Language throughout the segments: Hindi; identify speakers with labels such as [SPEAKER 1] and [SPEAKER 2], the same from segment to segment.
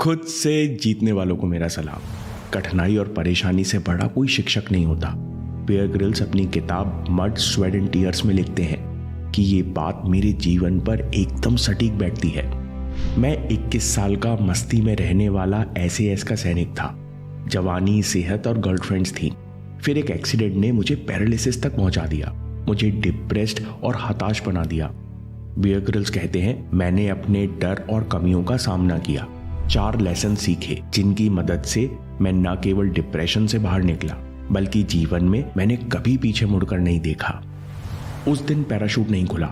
[SPEAKER 1] खुद से जीतने वालों को मेरा सलाम। कठिनाई और परेशानी से बड़ा कोई शिक्षक नहीं होता। बियर ग्रिल्स अपनी किताब मड स्वेट एंड टीयर्स में लिखते हैं कि ये बात मेरे जीवन पर एकदम सटीक बैठती है। मैं 21 साल का मस्ती में रहने वाला SAS का सैनिक था। जवानी, सेहत और गर्लफ्रेंड्स थी। फिर एक एक्सीडेंट ने मुझे पैरालिसिस तक पहुंचा दिया, मुझे डिप्रेस्ड और हताश बना दिया। बियर ग्रिल्स कहते हैं, मैंने अपने डर और कमियों का सामना किया, 4 लेसन सीखे जिनकी मदद से मैं न केवल डिप्रेशन से बाहर निकला बल्कि जीवन में मैंने कभी पीछे मुड़कर नहीं देखा। उस दिन पैराशूट नहीं खुला।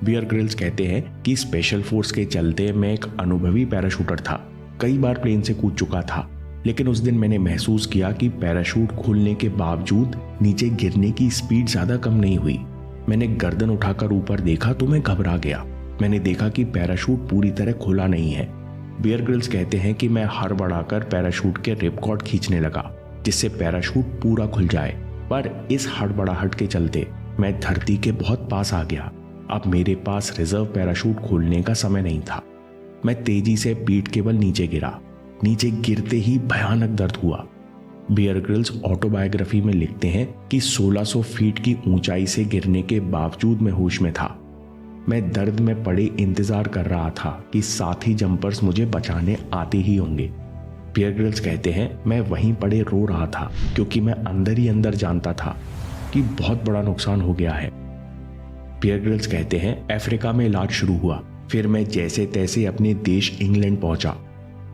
[SPEAKER 1] बियर ग्रिल्स कहते हैं कि स्पेशल फोर्स के चलते मैं एक अनुभवी पैराशूटर था। कई बार प्लेन से कूद चुका था, लेकिन उस दिन मैंने महसूस किया कि पैराशूट खुलने के बावजूद नीचे गिरने की स्पीड ज्यादा कम नहीं हुई। मैंने गर्दन उठाकर ऊपर देखा तो मैं घबरा गया। मैंने देखा कि पैराशूट पूरी तरह खुला नहीं है। बियर ग्रिल्स कहते हैं कि मैं हड़बड़ाकर पैराशूट के रिपकॉर्ड खींचने लगा जिससे पैराशूट पूरा खुल जाए, पर इस हड़बड़ाहट के चलते मैं धरती के बहुत पास आ गया। अब मेरे पास रिजर्व पैराशूट खोलने का समय नहीं था। मैं तेजी से पीठ केवल नीचे गिरा। नीचे गिरते ही भयानक दर्द हुआ। बियर ग्रिल्स ऑटोबायोग्राफी में लिखते हैं कि 1600 फीट की ऊंचाई से गिरने के बावजूद मैं होश में था। मैं दर्द में पड़े इंतजार कर रहा था कि साथी जंपर्स मुझे बचाने आते ही होंगे। बियर ग्रिल्स कहते हैं, मैं वहीं पड़े रो रहा था क्योंकि मैं अंदर ही अंदर जानता था कि बहुत बड़ा नुकसान हो गया है। बियर ग्रिल्स कहते हैं, अफ्रीका में इलाज शुरू हुआ। फिर मैं जैसे तैसे अपने देश इंग्लैंड पहुंचा।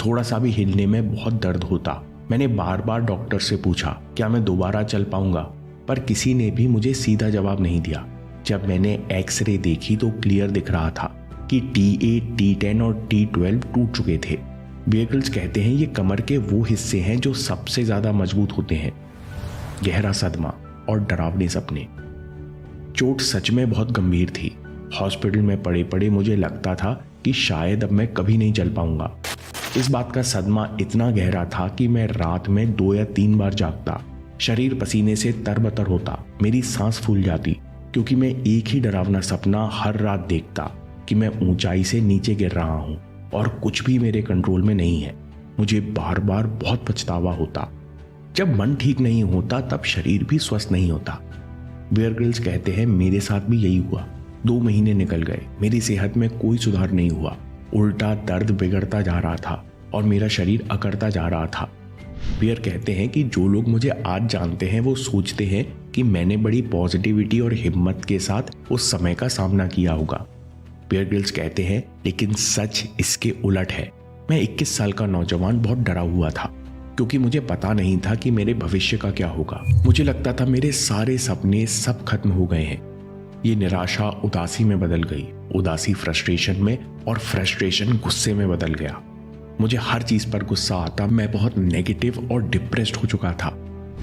[SPEAKER 1] थोड़ा सा भी हिलने में बहुत दर्द होता। मैंने बार बार डॉक्टर से पूछा क्या मैं दोबारा चल पाऊंगा, पर किसी ने भी मुझे सीधा जवाब नहीं दिया। जब मैंने एक्सरे देखी तो क्लियर दिख रहा था कि T8, T10 और T12 टूट चुके थे। बियर ग्रिल्स कहते हैं, ये कमर के वो हिस्से हैं जो सबसे ज्यादा मजबूत होते हैं। गहरा सदमा और डरावने सपने। चोट सच में बहुत गंभीर थी। हॉस्पिटल में पड़े पड़े मुझे लगता था कि शायद अब मैं कभी नहीं चल पाऊंगा। इस बात का सदमा इतना गहरा था कि मैं रात में 2 या 3 बार जागता। शरीर पसीने से तरबतर होता, मेरी सांस फूल जाती क्योंकि मैं एक ही डरावना सपना हर रात देखता कि मैं ऊंचाई से नीचे गिर रहा हूं और कुछ भी मेरे कंट्रोल में नहीं है। मुझे बार बार बहुत पछतावा होता। जब मन ठीक नहीं होता तब शरीर भी स्वस्थ नहीं होता। बियर ग्रिल्स कहते हैं, मेरे साथ भी यही हुआ। 2 महीने निकल गए, मेरी सेहत में कोई सुधार नहीं हुआ। उल्टा दर्द बिगड़ता जा रहा था और मेरा शरीर अकड़ता जा रहा था। बियर कहते हैं कि जो लोग मुझे आज जानते हैं वो सोचते हैं कि मैंने बड़ी पॉजिटिविटी और हिम्मत के साथ उस समय का सामना किया होगा। बियर ग्रिल्स कहते हैं, लेकिन सच इसके उलट है। मैं 21 साल का नौजवान बहुत डरा हुआ था क्योंकि मुझे पता नहीं था कि मेरे भविष्य का क्या होगा। मुझे लगता था मेरे सारे सपने सब खत्म हो गए हैं। ये निराशा उदासी में बदल गई, उदासी फ्रस्ट्रेशन में और फ्रस्ट्रेशन गुस्से में बदल गया। मुझे हर चीज पर गुस्सा आता। मैं बहुत नेगेटिव और डिप्रेस्ड हो चुका था।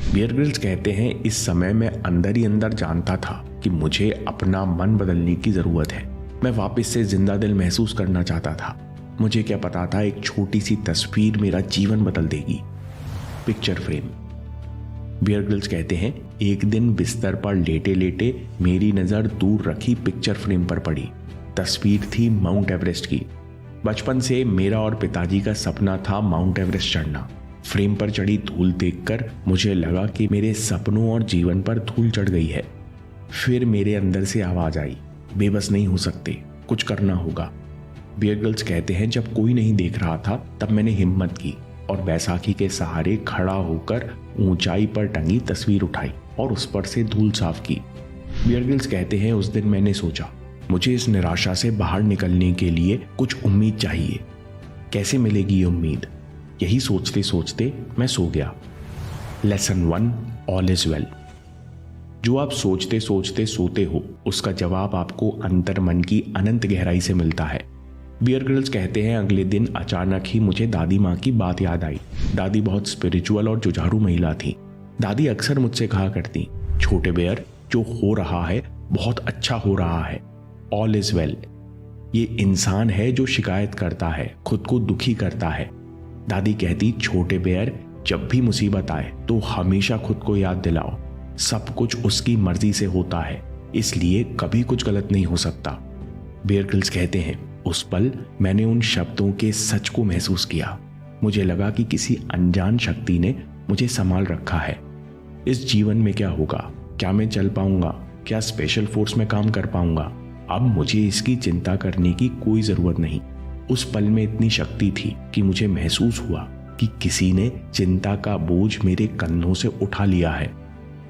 [SPEAKER 1] बियर ग्रिल्स कहते हैं, इस समय मैं अंदर ही अंदर जानता था कि मुझे अपना मन बदलने की जरूरत है। मैं वापस से जिंदा दिल महसूस करना चाहता था। मुझे क्या पता था एक छोटी सी तस्वीर मेरा जीवन बदल देगी। Picture frame. बियर ग्रिल्स कहते हैं, एक दिन बिस्तर पर लेटे लेटे मेरी नजर दूर रखी पिक्चर फ्रेम पर पड़ी। तस्वीर थी माउंट एवरेस्ट की। बचपन से मेरा और पिताजी का सपना था माउंट एवरेस्ट चढ़ना। फ्रेम पर चढ़ी धूल देखकर मुझे लगा कि मेरे सपनों और जीवन पर धूल चढ़ गई है। फिर मेरे अंदर से आवाज आई, बेबस नहीं हो सकते, कुछ करना होगा। बियर ग्रिल्स कहते हैं, जब कोई नहीं देख रहा था तब मैंने हिम्मत की और बैसाखी के सहारे खड़ा होकर ऊंचाई पर टंगी तस्वीर उठाई और उस पर से धूल साफ की। बियर ग्रिल्स कहते हैं, उस दिन मैंने सोचा मुझे इस निराशा से बाहर निकलने के लिए कुछ उम्मीद चाहिए। कैसे मिलेगी ये उम्मीद? यही सोचते सोचते मैं सो गया। Lesson 1, all is well. जो आप सोचते सोचते सोते हो उसका जवाब आपको अंतर मन की अनंत गहराई से मिलता है। बियर ग्रिल्स कहते हैं, अगले दिन अचानक ही मुझे दादी माँ की बात याद आई। दादी बहुत स्पिरिचुअल और जुझारू महिला थी। दादी अक्सर मुझसे कहा करती, छोटे बियर, जो हो रहा है बहुत अच्छा हो रहा है। All is well. ये इंसान है जो शिकायत करता है, खुद को दुखी करता है। दादी कहती, छोटे बेयर, जब भी मुसीबत आए तो हमेशा खुद को याद दिलाओ, सब कुछ उसकी मर्जी से होता है, इसलिए कभी कुछ गलत नहीं हो सकता। बियर ग्रिल्स कहते हैं, उस पल मैंने उन शब्दों के सच को महसूस किया। मुझे लगा कि किसी अनजान शक्ति ने मुझे संभाल रखा है। इस जीवन में क्या होगा, क्या मैं चल पाऊंगा, क्या स्पेशल फोर्स में काम कर पाऊंगा, अब मुझे इसकी चिंता करने की कोई जरूरत नहीं। उस पल में इतनी शक्ति थी कि मुझे महसूस हुआ कि किसी ने चिंता का बोझ मेरे कंधों से उठा लिया है।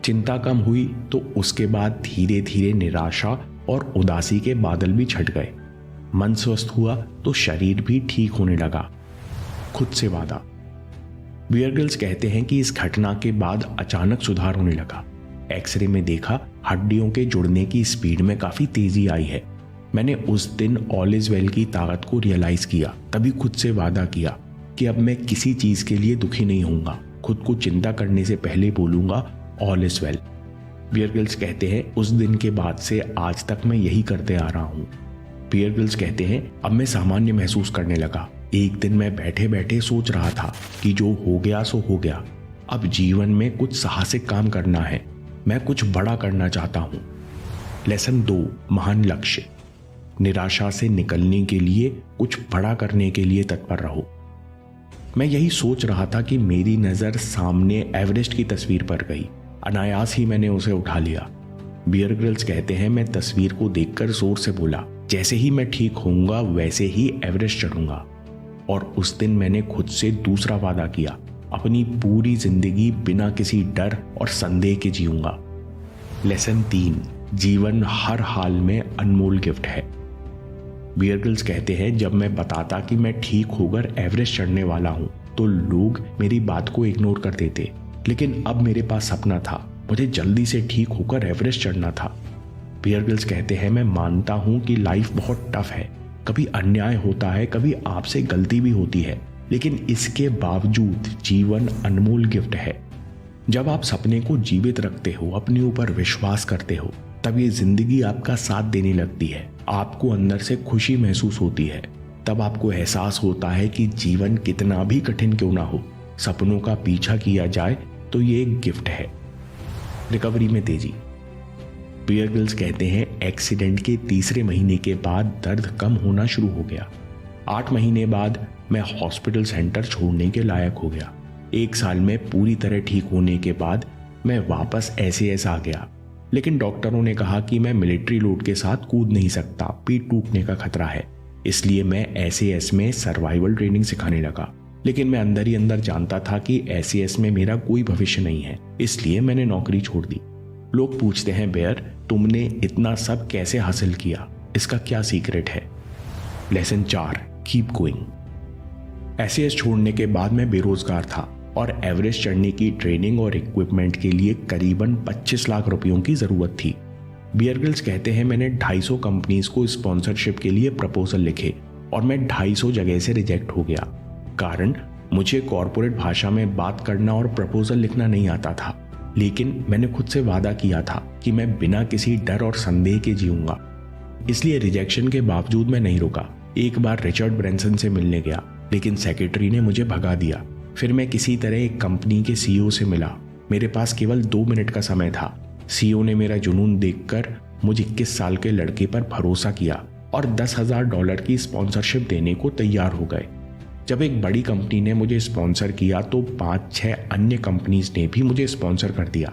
[SPEAKER 1] चिंता कम हुई तो उसके बाद धीरे धीरे निराशा और उदासी के बादल भी छट गए। मन स्वस्थ हुआ तो शरीर भी ठीक होने लगा। खुद से वादा। बियर ग्रिल्स कहते हैं कि इस घटना के बाद अचानक सुधार होने लगा। एक्सरे में देखा हड्डियों के जुड़ने की स्पीड में काफी तेजी आई है। मैंने उस दिन ऑल इज वेल की ताकत को रियलाइज किया। तभी खुद से वादा किया कि अब मैं किसी चीज के लिए दुखी नहीं होऊंगा। खुद को चिंता करने से पहले बोलूंगा all is well. Bear Grylls कहते हैं उस दिन के बाद से आज तक मैं यही करते आ रहा हूँ। बियर ग्रिल्स कहते हैं अब मैं सामान्य महसूस करने लगा। एक दिन मैं बैठे बैठे सोच रहा था कि जो हो गया सो हो गया। अब जीवन में कुछ साहसिक काम करना है। मैं कुछ बड़ा करना चाहता हूँ। लेसन 2, महान लक्ष्य। निराशा से निकलने के लिए कुछ बड़ा करने के लिए तत्पर रहो। मैं यही सोच रहा था कि मेरी नजर सामने एवरेस्ट की तस्वीर पर गई। अनायास ही मैंने उसे उठा लिया। बियर ग्रिल्स कहते हैं मैं तस्वीर को देखकर जोर से बोला, जैसे ही मैं ठीक होऊंगा वैसे ही एवरेस्ट चढ़ूंगा। और उस दिन मैंने खुद से दूसरा वादा किया, अपनी पूरी जिंदगी बिना किसी डर और संदेह के जीऊंगा। लेसन 3, जीवन हर हाल में अनमोल गिफ्ट है। बियर ग्रिल्स कहते हैं जब मैं बताता कि मैं ठीक होकर एवरेस्ट चढ़ने वाला हूं तो लोग मेरी बात को इग्नोर कर देते, लेकिन अब मेरे पास सपना था। मुझे जल्दी से ठीक होकर एवरेस्ट चढ़ना था। बियर ग्रिल्स कहते हैं मैं मानता हूं कि लाइफ बहुत टफ है। कभी अन्याय होता है, कभी आपसे गलती भी होती है, लेकिन इसके बावजूद जीवन अनमोल गिफ्ट है। जब आप सपने को जीवित रखते हो, अपने ऊपर विश्वास करते हो, तब ये जिंदगी आपका साथ देने लगती है। आपको अंदर से खुशी महसूस होती है। तब आपको एहसास होता है कि जीवन कितना भी कठिन क्यों ना हो, सपनों का पीछा किया जाए तो ये एक गिफ्ट है। रिकवरी में तेजी। बियर ग्रिल्स कहते हैं एक्सीडेंट के तीसरे महीने के बाद दर्द कम होना शुरू हो गया। 8 महीने बाद मैं हॉस्पिटल सेंटर छोड़ने के लायक हो गया। 1 साल में पूरी तरह ठीक होने के बाद मैं वापस SAS आ गया, लेकिन डॉक्टरों ने कहा कि मैं मिलिट्री लोड के साथ कूद नहीं सकता, पीठ टूटने का खतरा है। इसलिए मैं SAS में सर्वाइवल ट्रेनिंग सिखाने लगा। लेकिन मैं अंदर ही अंदर जानता था कि SAS में मेरा कोई भविष्य नहीं है, इसलिए मैंने नौकरी छोड़ दी। लोग पूछते हैं बेयर, तुमने इतना सब कैसे हासिल किया, इसका क्या सीक्रेट है? Lesson 4, keep going. SAS छोड़ने के बाद मैं बेरोजगार था और एवरेस्ट चढ़ने की ट्रेनिंग और इक्विपमेंट के लिए करीबन 25 लाख रुपयों की जरूरत थी। बियर ग्रिल्स कहते हैं मैंने 250 कंपनीज को स्पॉन्सरशिप के लिए प्रपोजल लिखे और मैं 250 जगह से रिजेक्ट हो गया। कारण मुझे कॉर्पोरेट भाषा में बात करना और प्रपोजल लिखना नहीं आता था, लेकिन मैंने खुद से वादा किया था कि मैं बिना किसी डर और संदेह के जीऊंगा। इसलिए रिजेक्शन के बावजूद मैं नहीं रुका। एक बार रिचर्ड ब्रैंसन से मिलने गया, लेकिन सेक्रेटरी ने मुझे भगा दिया। फिर मैं किसी तरह एक कंपनी के CEO से मिला। मेरे पास केवल 2 मिनट का समय था। CEO ने मेरा जुनून देखकर मुझे 21 साल के लड़के पर भरोसा किया और $10,000 की स्पॉन्सरशिप देने को तैयार हो गए। जब एक बड़ी कंपनी ने मुझे स्पॉन्सर किया तो 5-6 अन्य कंपनीज ने भी मुझे स्पॉन्सर कर दिया।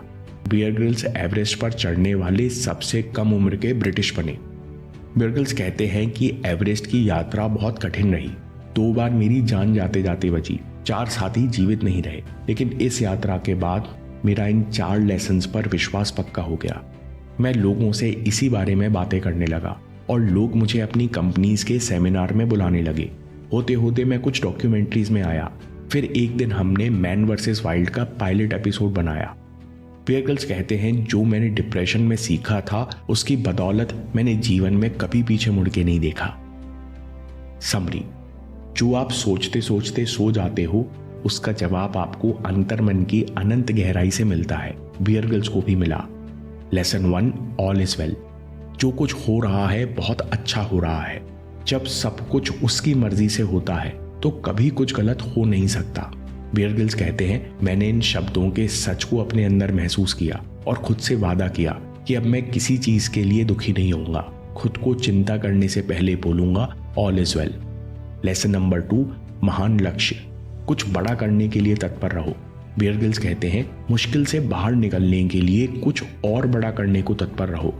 [SPEAKER 1] बियर ग्रिल्स एवरेस्ट पर चढ़ने वाले सबसे कम उम्र के ब्रिटिश बने। बियर ग्रिल्स कहते हैं कि एवरेस्ट की यात्रा बहुत कठिन रही। 2 बार मेरी जान जाते जाते बची। 4 साथी जीवित नहीं रहे, लेकिन इस यात्रा के बाद मेरा इन 4 लेसन्स पर विश्वास पक्का हो गया। मैं लोगों से इसी बारे में बातें करने लगा और लोग मुझे अपनी कंपनीज के सेमिनार में बुलाने लगे। होते होते मैं कुछ डॉक्यूमेंट्रीज में आया। फिर एक दिन हमने मैन वर्सेस वाइल्ड का पायलट एपिसोड बनाया। बियर ग्रिल्स कहते हैं जो मैंने डिप्रेशन में सीखा था उसकी बदौलत मैंने जीवन में कभी पीछे मुड़ के नहीं देखा। समरी, जो आप सोचते सोचते सो जाते हो उसका जवाब आपको अंतर्मन की अनंत गहराई से मिलता है। बियर ग्रिल्स को भी मिला। Lesson 1, all is well. जो कुछ हो रहा है बहुत अच्छा हो रहा है। जब सब कुछ उसकी मर्जी से होता है तो कभी कुछ गलत हो नहीं सकता। बियर ग्रिल्स कहते हैं मैंने इन शब्दों के सच को अपने अंदर महसूस किया और खुद से वादा किया कि अब मैं किसी चीज के लिए दुखी नहीं होऊंगा। खुद को चिंता करने से पहले बोलूंगा all is well. Lesson number 2, महान लक्ष्य। कुछ बड़ा करने के लिए तत्पर रहो। बियर ग्रिल्स कहते हैं मुश्किल से बाहर निकलने के लिए कुछ और बड़ा करने को तत्पर रहो।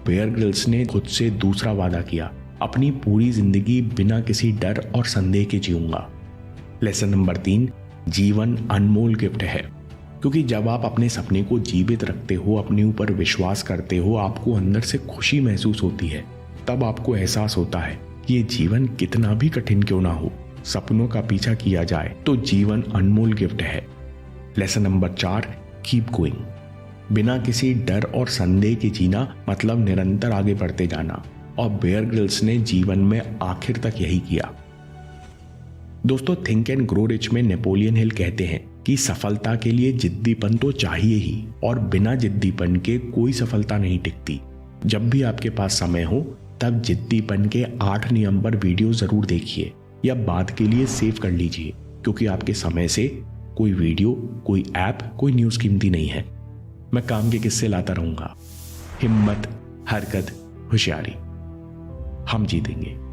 [SPEAKER 1] बियर ग्रिल्स ने खुद से दूसरा वादा किया, अपनी पूरी जिंदगी बिना किसी डर और संदेह के जीऊंगा। लेसन नंबर 3, जीवन अनमोल गिफ्ट है। क्योंकि जब आप अपने सपने को जीवित रखते हो, अपने ऊपर विश्वास करते हो, आपको अंदर से खुशी महसूस होती है, तब आपको एहसास होता है कि ये जीवन कितना भी कठिन क्यों ना हो, सपनों का पीछा किया जाए तो जीवन अनमोल गिफ्ट है। Lesson number 4, keep going. बिना किसी डर और संदेह के जीना मतलब निरंतर आगे बढ़ते जाना, और बियर ग्रिल्स ने जीवन में आखिर तक यही किया। दोस्तों, थिंक एंड ग्रो रिच में नेपोलियन हिल कहते हैं कि सफलता के लिए जिद्दीपन तो चाहिए ही, और बिना जिद्दीपन के कोई सफलता नहीं टिकती। जब भी आपके पास समय हो तब जिद्दीपन के 8 नियम पर वीडियो जरूर देखिए या बाद के लिए सेव कर लीजिए, क्योंकि आपके समय से कोई वीडियो, कोई ऐप, कोई न्यूज़ कीमती नहीं है। मैं काम के किस्से लाता रहूंगा। हिम्मत, हरकत, होशियारी, हम जीतेंगे।